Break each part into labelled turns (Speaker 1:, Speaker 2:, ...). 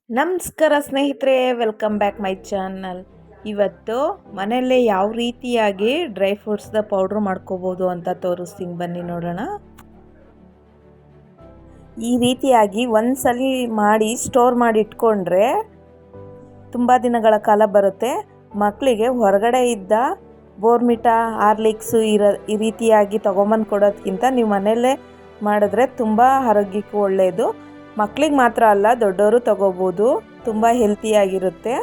Speaker 1: ನಮಸ್ಕಾರ ಸ್ನೇಹಿತರೆ, welcome back my channel. ಇವತ್ತು ಮನೆಯಲ್ಲೇ ಯಾವ ರೀತಿಯಾಗಿ ಡ್ರೈ ಫ್ರೂಟ್ಸ್ದ ಪೌಡ್ರ್ ಮಾಡ್ಕೋಬೋದು ಅಂತ ತೋರಿಸ್ತೀನಿ, ಬನ್ನಿ ನೋಡೋಣ. ಈ ರೀತಿಯಾಗಿ ಒಂದ್ಸಲಿ ಮಾಡಿ ಸ್ಟೋರ್ ಮಾಡಿ ಇಟ್ಕೊಂಡ್ರೆ ತುಂಬ ದಿನಗಳ ಕಾಲ ಬರುತ್ತೆ. ಮಕ್ಕಳಿಗೆ ಹೊರಗಡೆ ಇದ್ದ ಬೋರ್ಮಿಟಾ, ಹಾರ್ಲಿಕ್ಸು ಈ ರೀತಿಯಾಗಿ ತೊಗೊಂಬಂದು ಕೊಡೋದಕ್ಕಿಂತ ನೀವು ಮನೆಯಲ್ಲೇ ಮಾಡಿದ್ರೆ ತುಂಬ ಆರೋಗ್ಯಕ್ಕೂ ಒಳ್ಳೆಯದು. ಮಕ್ಕಳಿಗೆ ಮಾತ್ರ ಅಲ್ಲ, ದೊಡ್ಡವರು ತಗೋಬೋದು, ತುಂಬ ಹೆಲ್ತಿಯಾಗಿರುತ್ತೆ.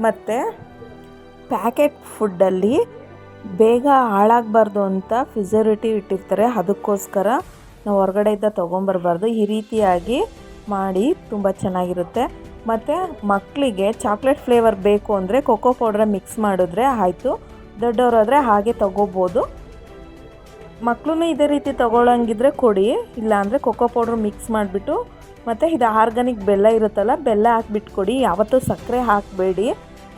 Speaker 1: ಮತ್ತು ಪ್ಯಾಕೆಟ್ ಫುಡ್ಡಲ್ಲಿ ಬೇಗ ಹಾಳಾಗಬಾರ್ದು ಅಂತ ಪ್ರಿಸರ್ವೇಟಿವ್ ಇಟ್ಟಿರ್ತಾರೆ. ಅದಕ್ಕೋಸ್ಕರ ನಾವು ಹೊರಗಡೆಯಿಂದ ತೊಗೊಂಬರ್ಬಾರ್ದು. ಈ ರೀತಿಯಾಗಿ ಮಾಡಿ ತುಂಬ ಚೆನ್ನಾಗಿರುತ್ತೆ. ಮತ್ತು ಮಕ್ಕಳಿಗೆ ಚಾಕ್ಲೇಟ್ ಫ್ಲೇವರ್ ಬೇಕು ಅಂದರೆ ಕೊಕೋ ಪೌಡ್ರ ಮಿಕ್ಸ್ ಮಾಡಿದ್ರೆ ಆಯಿತು. ದೊಡ್ಡವರಾದರೆ ಹಾಗೆ ತೊಗೋಬೋದು. ಮಕ್ಕಳು ಇದೇ ರೀತಿ ತೊಗೊಳ್ಳೋಂಗಿದ್ರೆ ಕೊಡಿ, ಇಲ್ಲಾಂದರೆ ಕೊಕೋ ಪೌಡ್ರ್ ಮಿಕ್ಸ್ ಮಾಡಿಬಿಟ್ಟು ಮತ್ತು ಇದು ಆರ್ಗಾನಿಕ್ ಬೆಲ್ಲ ಇರುತ್ತಲ್ಲ, ಬೆಲ್ಲ ಹಾಕ್ಬಿಟ್ಟು ಕೊಡಿ. ಯಾವತ್ತೂ ಸಕ್ಕರೆ ಹಾಕಬೇಡಿ.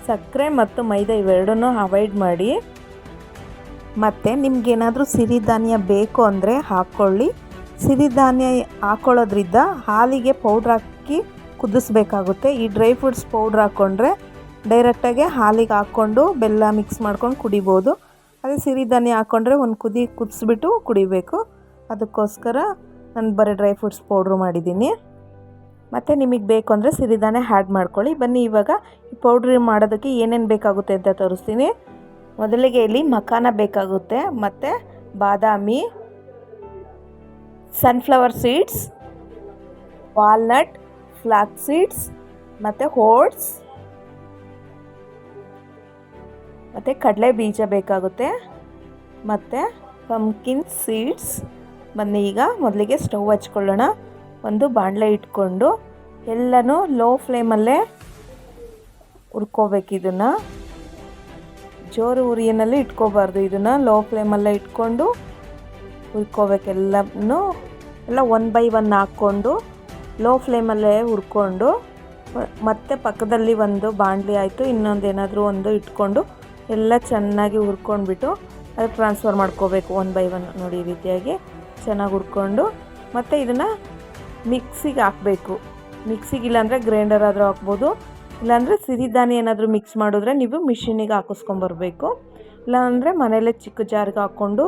Speaker 1: ಸಕ್ಕರೆ ಮತ್ತು ಮೈದಾ ಇವೆರಡನ್ನೂ ಅವಾಯ್ಡ್ ಮಾಡಿ. ಮತ್ತು ನಿಮಗೇನಾದರೂ ಸಿರಿಧಾನ್ಯ ಬೇಕು ಅಂದರೆ ಹಾಕ್ಕೊಳ್ಳಿ. ಸಿರಿಧಾನ್ಯ ಹಾಕ್ಕೊಳ್ಳೋದ್ರಿಂದ ಹಾಲಿಗೆ ಪೌಡ್ರ್ ಹಾಕಿ ಕುದಿಸ್ಬೇಕಾಗುತ್ತೆ. ಈ ಡ್ರೈ ಫ್ರೂಟ್ಸ್ ಪೌಡ್ರ್ ಹಾಕ್ಕೊಂಡ್ರೆ ಡೈರೆಕ್ಟಾಗಿ ಹಾಲಿಗೆ ಹಾಕ್ಕೊಂಡು ಬೆಲ್ಲ ಮಿಕ್ಸ್ ಮಾಡ್ಕೊಂಡು ಕುಡಿಬೋದು. ಅದೇ ಸಿರಿಧಾನ್ಯ ಹಾಕ್ಕೊಂಡ್ರೆ ಒಂದು ಕುದಿಸ್ಬಿಟ್ಟು ಕುಡಿಬೇಕು. ಅದಕ್ಕೋಸ್ಕರ ನಾನು ಬರೀ ಡ್ರೈ ಫ್ರೂಟ್ಸ್ ಪೌಡ್ರು ಮಾಡಿದ್ದೀನಿ. ಮತ್ತು ನಿಮಗೆ ಬೇಕು ಅಂದರೆ ಸಿರಿಧಾನ್ಯ ಆ್ಯಡ್ ಮಾಡ್ಕೊಳ್ಳಿ. ಬನ್ನಿ ಇವಾಗ ಈ ಪೌಡ್ರ್ ಮಾಡೋದಕ್ಕೆ ಏನೇನು ಬೇಕಾಗುತ್ತೆ ಅಂತ ತೋರಿಸ್ತೀನಿ. ಮೊದಲಿಗೆ ಇಲ್ಲಿ ಮಖಾನ ಬೇಕಾಗುತ್ತೆ, ಮತ್ತು ಬಾದಾಮಿ, sunflower seeds, walnut, flax seeds, ಮತ್ತು ಓಟ್ಸ್, ಮತ್ತು ಕಡಲೆ ಬೀಜ ಬೇಕಾಗುತ್ತೆ, ಮತ್ತು ಪಂಪ್ಕಿನ್ ಸೀಡ್ಸ್. ಬನ್ನಿ ಈಗ ಮೊದಲಿಗೆ ಸ್ಟವ್ ಹಚ್ಕೊಳ್ಳೋಣ. ಒಂದು ಬಾಣಲೆ ಇಟ್ಕೊಂಡು ಎಲ್ಲನೂ ಲೋ ಫ್ಲೇಮಲ್ಲೇ ಹುರ್ಕೋಬೇಕು. ಇದನ್ನು ಜೋರು ಉರಿಯಲ್ಲಿ ಇಟ್ಕೋಬಾರ್ದು, ಇದನ್ನು ಲೋ ಫ್ಲೇಮಲ್ಲೇ ಇಟ್ಕೊಂಡು ಹುರ್ಕೋಬೇಕು. ಎಲ್ಲ ಒನ್ ಬೈ ಒನ್ ಹಾಕ್ಕೊಂಡು ಲೋ ಫ್ಲೇಮಲ್ಲೇ ಹುರ್ಕೊಂಡು, ಮತ್ತು ಪಕ್ಕದಲ್ಲಿ ಒಂದು ಬಾಣಲಿ ಆಯಿತು, ಇನ್ನೊಂದು ಏನಾದರೂ ಒಂದು ಇಟ್ಕೊಂಡು ಎಲ್ಲ ಚೆನ್ನಾಗಿ ಹುರ್ಕೊಂಡ್ಬಿಟ್ಟು ಅದು ಟ್ರಾನ್ಸ್ಫರ್ ಮಾಡ್ಕೋಬೇಕು ಒನ್ ಬೈ ಒನ್. ನೋಡಿ ಈ ರೀತಿಯಾಗಿ ಚೆನ್ನಾಗಿ ಹುರ್ಕೊಂಡು, ಮತ್ತು ಇದನ್ನು ಮಿಕ್ಸಿಗೆ ಹಾಕಬೇಕು. ಮಿಕ್ಸಿಗೆ ಇಲ್ಲಾಂದರೆ ಗ್ರೈಂಡರ್ ಆದರೂ ಹಾಕ್ಬೋದು, ಇಲ್ಲಾಂದರೆ ಸಿರಿಧಾನ್ಯ ಏನಾದರೂ ಮಿಕ್ಸ್ ಮಾಡಿದ್ರೆ ನೀವು ಮಿಷಿನಿಗೆ ಹಾಕಿಸ್ಕೊಂಬರ್ಬೇಕು. ಇಲ್ಲಾಂದರೆ ಮನೆಯಲ್ಲೇ ಚಿಕ್ಕ ಜಾರ್ಗೆ ಹಾಕ್ಕೊಂಡು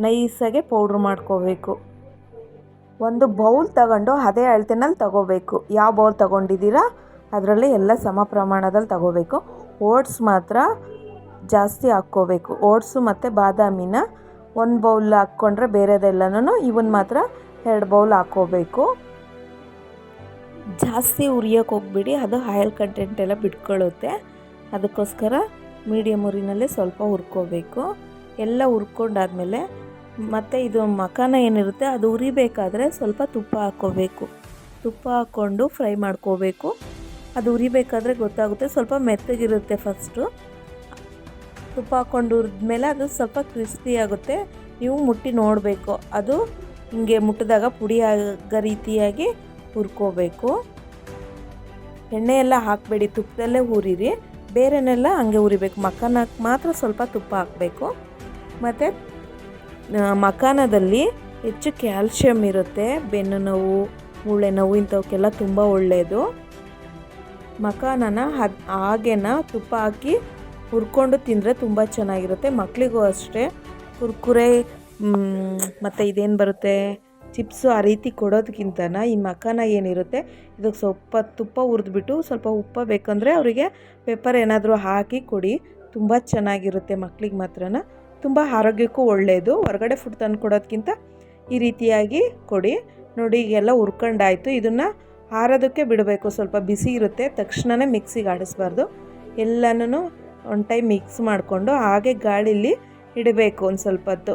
Speaker 1: ನೈಸಾಗೆ ಪೌಡ್ರ್ ಮಾಡ್ಕೋಬೇಕು. ಒಂದು ಬೌಲ್ ತಗೊಂಡು ಅದೇ ಅಳತೆನಲ್ಲಿ ತಗೋಬೇಕು. ಯಾವ ಬೌಲ್ ತಗೊಂಡಿದ್ದೀರಾ ಅದರಲ್ಲಿ ಎಲ್ಲ ಸಮ ಪ್ರಮಾಣದಲ್ಲಿ ತಗೋಬೇಕು. ಓಟ್ಸ್ ಮಾತ್ರ ಜಾಸ್ತಿ ಹಾಕ್ಕೋಬೇಕು. ಓಟ್ಸು ಮತ್ತು ಬಾದಾಮಿನ ಒಂದು ಬೌಲ್ ಹಾಕ್ಕೊಂಡ್ರೆ ಬೇರೆದೆಲ್ಲನೂ ಇವನ್ನ ಮಾತ್ರ 2 ಬೌಲ್ ಹಾಕ್ಕೋಬೇಕು. ಜಾಸ್ತಿ ಉರಿಯೋಕೆ ಹೋಗ್ಬಿಡಿ, ಅದು ಆಯಿಲ್ ಕಂಟೆಂಟ್ ಎಲ್ಲ ಬಿಟ್ಕೊಳ್ಳುತ್ತೆ. ಅದಕ್ಕೋಸ್ಕರ ಮೀಡಿಯಮ್ ಉರಿನಲ್ಲೇ ಸ್ವಲ್ಪ ಹುರ್ಕೋಬೇಕು. ಎಲ್ಲ ಹುರ್ಕೊಂಡಾದ್ಮೇಲೆ ಮತ್ತು ಇದು ಮಖಾನ ಏನಿರುತ್ತೆ ಅದು ಉರಿಬೇಕಾದ್ರೆ ಸ್ವಲ್ಪ ತುಪ್ಪ ಹಾಕ್ಕೋಬೇಕು. ತುಪ್ಪ ಹಾಕ್ಕೊಂಡು ಫ್ರೈ ಮಾಡ್ಕೋಬೇಕು. ಅದು ಉರಿಬೇಕಾದ್ರೆ ಗೊತ್ತಾಗುತ್ತೆ, ಸ್ವಲ್ಪ ಮೆತ್ತಗಿರುತ್ತೆ. ಫಸ್ಟು ತುಪ್ಪ ಹಾಕ್ಕೊಂಡು ಹುರಿದ್ಮೇಲೆ ಅದು ಸ್ವಲ್ಪ ಕ್ರಿಸ್ಪಿ ಆಗುತ್ತೆ. ನೀವು ಮುಟ್ಟಿ ನೋಡಬೇಕು, ಅದು ಹಿಂಗೆ ಮುಟ್ಟಿದಾಗ ಪುಡಿ ಆಗೋ ರೀತಿಯಾಗಿ ಹುರ್ಕೋಬೇಕು. ಎಣ್ಣೆ ಎಲ್ಲ ಹಾಕಬೇಡಿ, ತುಪ್ಪದಲ್ಲೇ ಹುರಿರಿ. ಬೇರೆನೆಲ್ಲ ಹಂಗೆ ಹುರಿಬೇಕು. ಮಖಾನಕ್ಕೆ ಮಾತ್ರ ಸ್ವಲ್ಪ ತುಪ್ಪ ಹಾಕಬೇಕು. ಮತ್ತು ಮಖಾನದಲ್ಲಿ ಹೆಚ್ಚು ಕ್ಯಾಲ್ಶಿಯಮ್ ಇರುತ್ತೆ. ಬೆನ್ನು ನೋವು, ಮೂಳೆ ನೋವು ಇಂಥವಕ್ಕೆಲ್ಲ ತುಂಬ ಒಳ್ಳೆಯದು. ಮಖಾನನ ಹಾಗೇನ ತುಪ್ಪ ಹಾಕಿ ಹುರ್ಕೊಂಡು ತಿಂದರೆ ತುಂಬ ಚೆನ್ನಾಗಿರುತ್ತೆ. ಮಕ್ಕಳಿಗೂ ಅಷ್ಟೇ ಕುರ್ಕುರೆ ಮತ್ತು ಇದೇನು ಬರುತ್ತೆ ಚಿಪ್ಸು ಆ ರೀತಿ ಕೊಡೋದಕ್ಕಿಂತನ ಈ ಮಖಾನ ಏನಿರುತ್ತೆ ಇದಕ್ಕೆ ಸ್ವಲ್ಪ ತುಪ್ಪ ಹುರಿದ್ಬಿಟ್ಟು ಸ್ವಲ್ಪ ಉಪ್ಪು ಬೇಕಂದರೆ ಅವರಿಗೆ ಪೆಪ್ಪರ್ ಏನಾದರೂ ಹಾಕಿ ಕೊಡಿ. ತುಂಬ ಚೆನ್ನಾಗಿರುತ್ತೆ. ಮಕ್ಕಳಿಗೆ ಮಾತ್ರನ ತುಂಬ ಆರೋಗ್ಯಕ್ಕೂ ಒಳ್ಳೆಯದು. ಹೊರಗಡೆ ಫುಡ್ ತಂದು ಕೊಡೋದಕ್ಕಿಂತ ಈ ರೀತಿಯಾಗಿ ಕೊಡಿ. ನೋಡಿ ಈಗೆಲ್ಲ ಹುರ್ಕೊಂಡಾಯಿತು. ಇದನ್ನು ಆರೋದಕ್ಕೆ ಬಿಡಬೇಕು. ಸ್ವಲ್ಪ ಬಿಸಿ ಇರುತ್ತೆ, ತಕ್ಷಣವೇ ಮಿಕ್ಸಿಗೆ ಆಡಿಸ್ಬಾರ್ದು. ಎಲ್ಲನೂ ಒಂದು ಟೈಮ್ ಮಿಕ್ಸ್ ಮಾಡಿಕೊಂಡು ಹಾಗೆ ಗಾಳೀಲಿ ಇಡಬೇಕು. ಒಂದು ಸ್ವಲ್ಪ ಹೊತ್ತು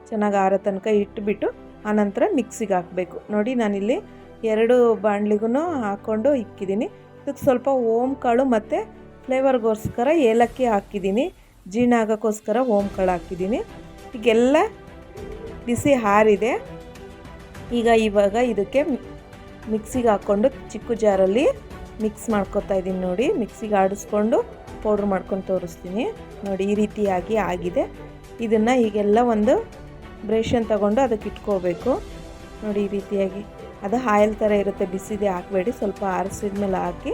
Speaker 1: ಚೆನ್ನಾಗಿ ಆರೋ ತನಕ ಇಟ್ಬಿಟ್ಟು ಆನಂತರ ಮಿಕ್ಸಿಗೆ ಹಾಕಬೇಕು. ನೋಡಿ ನಾನಿಲ್ಲಿ 2 ಬಾಣಲಿಗೂ ಹಾಕ್ಕೊಂಡು ಇಕ್ಕಿದ್ದೀನಿ. ಇದಕ್ಕೆ ಸ್ವಲ್ಪ ಓಮ್ ಕಾಳು ಮತ್ತು ಫ್ಲೇವರ್ಗೋಸ್ಕರ ಏಲಕ್ಕಿ ಹಾಕಿದ್ದೀನಿ. ಜೀರ್ಣ ಆಗೋಕ್ಕೋಸ್ಕರ ಓಮ್ ಕಾಳು ಹಾಕಿದ್ದೀನಿ. ಈಗೆಲ್ಲ ಬಿಸಿ ಆರಿದೆ. ಇವಾಗ ಇದಕ್ಕೆ ಮಿಕ್ಸಿಗೆ ಹಾಕ್ಕೊಂಡು ಚಿಕ್ಕ ಜಾರಲ್ಲಿ ಮಿಕ್ಸ್ ಮಾಡ್ಕೊತಾ ಇದ್ದೀನಿ. ನೋಡಿ ಮಿಕ್ಸಿಗೆ ಆಡಿಸ್ಕೊಂಡು ಪೌಡ್ರ್ ಮಾಡ್ಕೊಂಡು ತೋರಿಸ್ತೀನಿ. ನೋಡಿ ಈ ರೀತಿಯಾಗಿ ಆಗಿದೆ. ಇದನ್ನು ಈಗೆಲ್ಲ ಒಂದು ಬ್ರಷನ್ನು ತಗೊಂಡು ಅದಕ್ಕೆ ಇಟ್ಕೋಬೇಕು. ನೋಡಿ ಈ ರೀತಿಯಾಗಿ ಅದು ಆಯಿಲ್ ಥರ ಇರುತ್ತೆ, ಬಿಸಿದೆ ಹಾಕಬೇಡಿ, ಸ್ವಲ್ಪ ಆರಿಸಿದ ಮೇಲೆ ಹಾಕಿ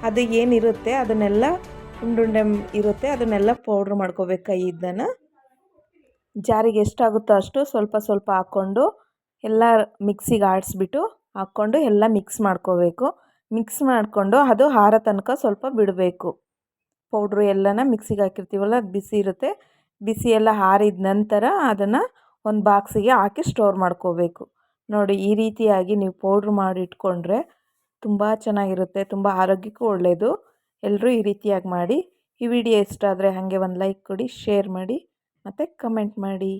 Speaker 1: ಅದು ಏನಿರುತ್ತೆ ಅದನ್ನೆಲ್ಲ ಉಂಡುಂಡೆ ಇರುತ್ತೆ ಅದನ್ನೆಲ್ಲ ಪೌಡ್ರ್ ಮಾಡ್ಕೋಬೇಕು ಕೈಯಿಂದನ. ಜಾರಿಗೆ ಎಷ್ಟಾಗುತ್ತೋ ಅಷ್ಟು ಸ್ವಲ್ಪ ಸ್ವಲ್ಪ ಹಾಕ್ಕೊಂಡು ಎಲ್ಲ ಮಿಕ್ಸಿಗೆ ಆಡಿಸ್ಬಿಟ್ಟು ಹಾಕ್ಕೊಂಡು ಎಲ್ಲ ಮಿಕ್ಸ್ ಮಾಡ್ಕೋಬೇಕು. ಮಿಕ್ಸ್ ಮಾಡಿಕೊಂಡು ಅದು ಆರೋ ತನಕ ಸ್ವಲ್ಪ ಬಿಡಬೇಕು. ಪೌಡ್ರು ಎಲ್ಲನ ಮಿಕ್ಸಿಗೆ ಹಾಕಿರ್ತೀವಲ್ಲ ಅದು ಬಿಸಿ ಇರುತ್ತೆ. ಬಿಸಿ ಎಲ್ಲ ಆರಿದ ನಂತರ ಅದನ್ನು ಒಂದು ಬಾಕ್ಸಿಗೆ ಹಾಕಿ ಸ್ಟೋರ್ ಮಾಡ್ಕೋಬೇಕು. ನೋಡಿ ಈ ರೀತಿಯಾಗಿ ನೀವು ಪೌಡ್ರ್ ಮಾಡಿ ಇಟ್ಕೊಂಡ್ರೆ ತುಂಬ ಚೆನ್ನಾಗಿರುತ್ತೆ, ತುಂಬ ಆರೋಗ್ಯಕ್ಕೂ ಒಳ್ಳೆಯದು. ಎಲ್ಲರೂ ಈ ರೀತಿಯಾಗಿ ಮಾಡಿ. ಈ ವಿಡಿಯೋ ಇಷ್ಟ ಆದರೆ ಹಾಗೆ ಒಂದು ಲೈಕ್ ಕೊಡಿ, ಶೇರ್ ಮಾಡಿ ಮತ್ತು ಕಮೆಂಟ್ ಮಾಡಿ.